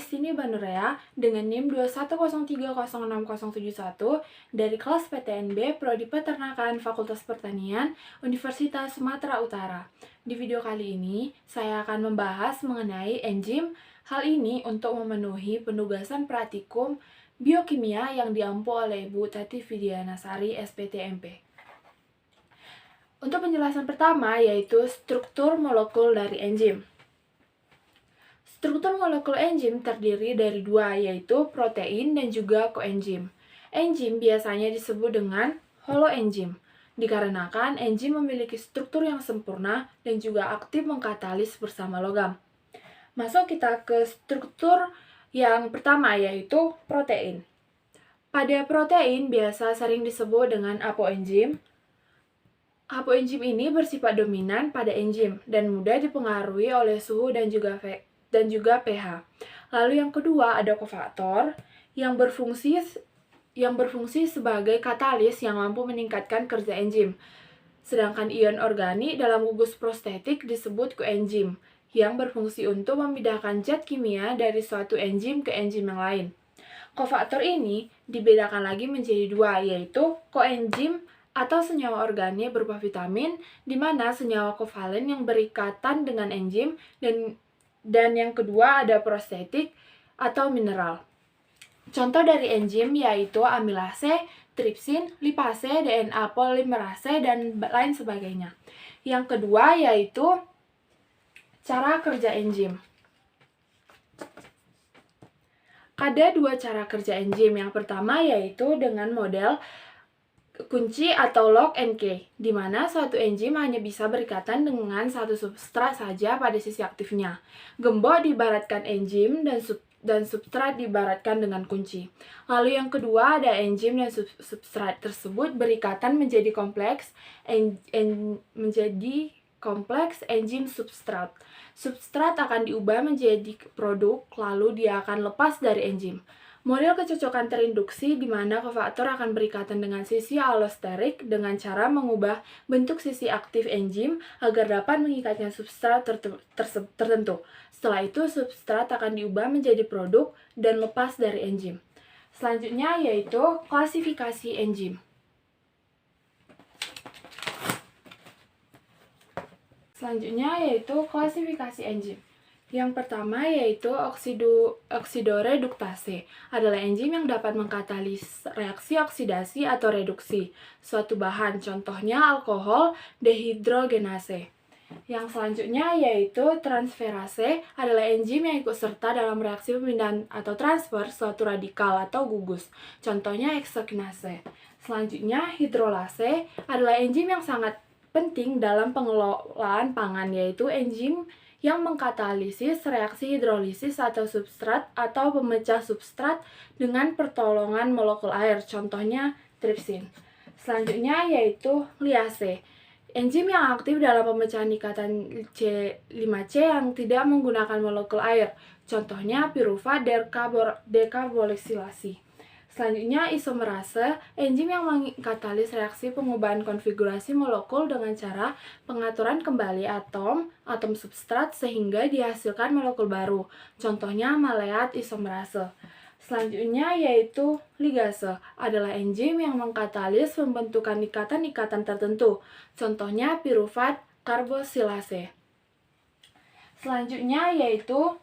Destiny Banurea dengan NIM 210306071 dari kelas PTNB Prodi Peternakan Fakultas Pertanian Universitas Sumatera Utara. Di video kali ini, saya akan membahas mengenai enzim. Hal ini untuk memenuhi penugasan praktikum biokimia yang diampu oleh Ibu Tati Vidianasari, SPTMP. Untuk penjelasan pertama yaitu struktur molekul dari enzim. Struktur molekul enzim terdiri dari dua, yaitu protein dan juga koenzim. Enzim biasanya disebut dengan holoenzim, dikarenakan enzim memiliki struktur yang sempurna dan juga aktif mengkatalis bersama logam. Masuk kita ke struktur yang pertama, yaitu protein. Pada protein biasa sering disebut dengan apoenzim. Apoenzim ini bersifat dominan pada enzim dan mudah dipengaruhi oleh suhu dan juga pH. Lalu yang kedua ada kofaktor yang berfungsi sebagai katalis yang mampu meningkatkan kerja enzim. Sedangkan ion organik dalam gugus prostetik disebut koenzim yang berfungsi untuk memindahkan zat kimia dari suatu enzim ke enzim yang lain. Kofaktor ini dibedakan lagi menjadi dua, yaitu koenzim atau senyawa organik berupa vitamin, di mana senyawa kovalen yang berikatan dengan enzim, dan yang kedua ada prostetik atau mineral. Contoh dari enzim yaitu amilase, tripsin, lipase, DNA polimerase, dan lain sebagainya. Yang kedua yaitu cara kerja enzim. Ada dua cara kerja enzim. Yang pertama yaitu dengan model kunci atau lock and key, di mana suatu enzim hanya bisa berikatan dengan satu substrat saja pada sisi aktifnya. Gembok diibaratkan enzim dan substrat diibaratkan dengan kunci. Lalu yang kedua ada enzim dan substrat tersebut berikatan menjadi kompleks enzim substrat. Substrat akan diubah menjadi produk, lalu dia akan lepas dari enzim. Model kecocokan terinduksi di mana kofaktor akan berikatan dengan sisi allosterik dengan cara mengubah bentuk sisi aktif enzim agar dapat mengikatnya substrat tertentu. Setelah itu, substrat akan diubah menjadi produk dan lepas dari enzim. Selanjutnya yaitu klasifikasi enzim. Yang pertama yaitu oksidoreduktase, adalah enzim yang dapat mengkatalis reaksi oksidasi atau reduksi suatu bahan, contohnya alkohol dehidrogenase. Yang selanjutnya yaitu transferase, adalah enzim yang ikut serta dalam reaksi pemindahan atau transfer suatu radikal atau gugus, contohnya eksokinase. Selanjutnya hidrolase, adalah enzim yang sangat penting dalam pengelolaan pangan, yaitu enzim yang mengkatalisis reaksi hidrolisis atau substrat atau pemecah substrat dengan pertolongan molekul air, contohnya tripsin. Selanjutnya yaitu liase, enzim yang aktif dalam pemecahan ikatan C5C yang tidak menggunakan molekul air, contohnya pirufat dekarboksilasi. Selanjutnya isomerase, enzim yang mengkatalis reaksi pengubahan konfigurasi molekul dengan cara pengaturan kembali atom substrat sehingga dihasilkan molekul baru, contohnya maleat isomerase. Selanjutnya yaitu ligase, adalah enzim yang mengkatalis pembentukan ikatan-ikatan tertentu, contohnya pirufat karboksilase. Selanjutnya yaitu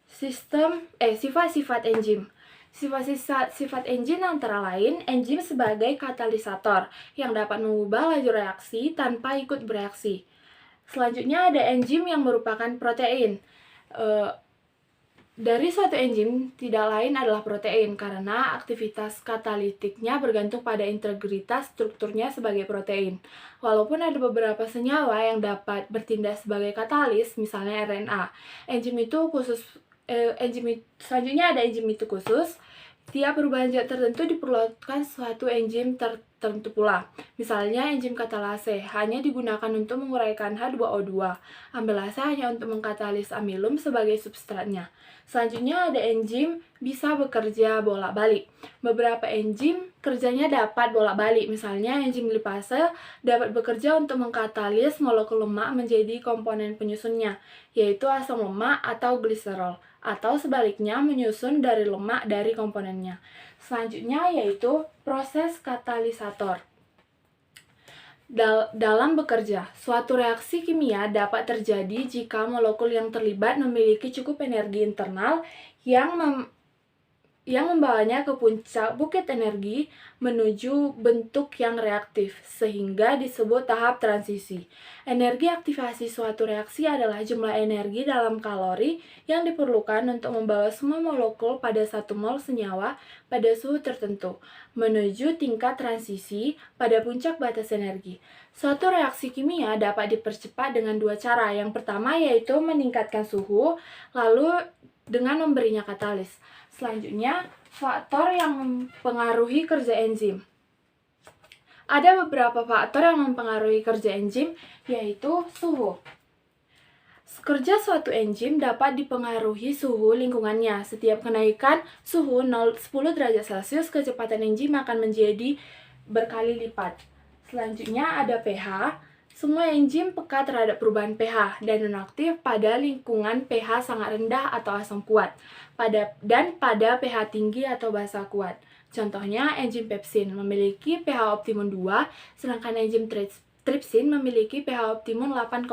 sifat-sifat enzim. Sifat enzim antara lain enzim sebagai katalisator yang dapat mengubah laju reaksi tanpa ikut bereaksi. Selanjutnya ada enzim yang merupakan protein. Dari suatu enzim tidak lain adalah protein karena aktivitas katalitiknya bergantung pada integritas strukturnya sebagai protein. Walaupun ada beberapa senyawa yang dapat bertindak sebagai katalis, misalnya RNA. Selanjutnya ada enzim itu khusus. Tiap perubahan zat tertentu diperlukan suatu enzim tertentu pula. Misalnya enzim katalase hanya digunakan untuk menguraikan H2O2. Amilase hanya untuk mengkatalis amilum sebagai substratnya. Selanjutnya ada enzim bisa bekerja bolak-balik. Beberapa enzim kerjanya dapat bolak-balik. Misalnya enzim lipase dapat bekerja untuk mengkatalis molekul lemak menjadi komponen penyusunnya, yaitu asam lemak atau gliserol, atau sebaliknya menyusun dari lemak dari komponennya. Selanjutnya yaitu proses katalisator. Dalam bekerja, suatu reaksi kimia dapat terjadi jika molekul yang terlibat memiliki cukup energi internal yang membawanya ke puncak bukit energi menuju bentuk yang reaktif, sehingga disebut tahap transisi. Energi aktivasi suatu reaksi adalah jumlah energi dalam kalori yang diperlukan untuk membawa semua molekul pada 1 mol senyawa pada suhu tertentu, menuju tingkat transisi pada puncak batas energi. Suatu reaksi kimia dapat dipercepat dengan 2 cara. Yang pertama yaitu meningkatkan suhu, lalu dengan memberinya katalis. Selanjutnya, faktor yang mempengaruhi kerja enzim. Ada beberapa faktor yang mempengaruhi kerja enzim, yaitu suhu. Kerja suatu enzim dapat dipengaruhi suhu lingkungannya. Setiap kenaikan suhu 10 derajat Celcius, kecepatan enzim akan menjadi berkali lipat. Selanjutnya ada pH. Semua enzim peka terhadap perubahan pH dan nonaktif pada lingkungan pH sangat rendah atau asam kuat, dan pada pH tinggi atau basa kuat. Contohnya, enzim pepsin memiliki pH optimum 2, sedangkan enzim tripsin memiliki pH optimum 8,5.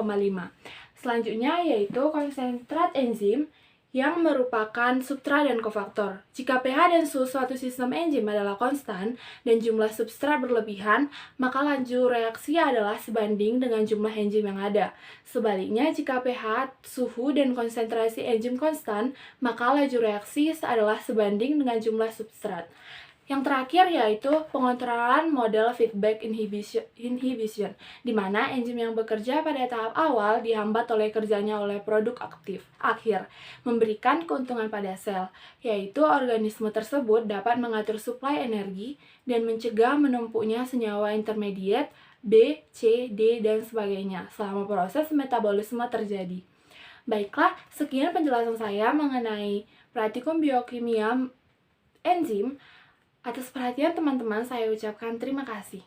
Selanjutnya yaitu konsentrat enzim yang merupakan substrat dan kofaktor. Jika pH dan suhu suatu sistem enzim adalah konstan dan jumlah substrat berlebihan, maka laju reaksi adalah sebanding dengan jumlah enzim yang ada. Sebaliknya, jika pH, suhu, dan konsentrasi enzim konstan, maka laju reaksi adalah sebanding dengan jumlah substrat. Yang terakhir yaitu pengontrolan model feedback inhibition, di mana enzim yang bekerja pada tahap awal dihambat oleh kerjanya oleh produk aktif akhir, memberikan keuntungan pada sel, yaitu organisme tersebut dapat mengatur suplai energi dan mencegah menumpuknya senyawa intermediate B, C, D, dan sebagainya selama proses metabolisme terjadi. Baiklah, sekian penjelasan saya mengenai praktikum biokimia enzim. Atas perhatian teman-teman, saya ucapkan terima kasih.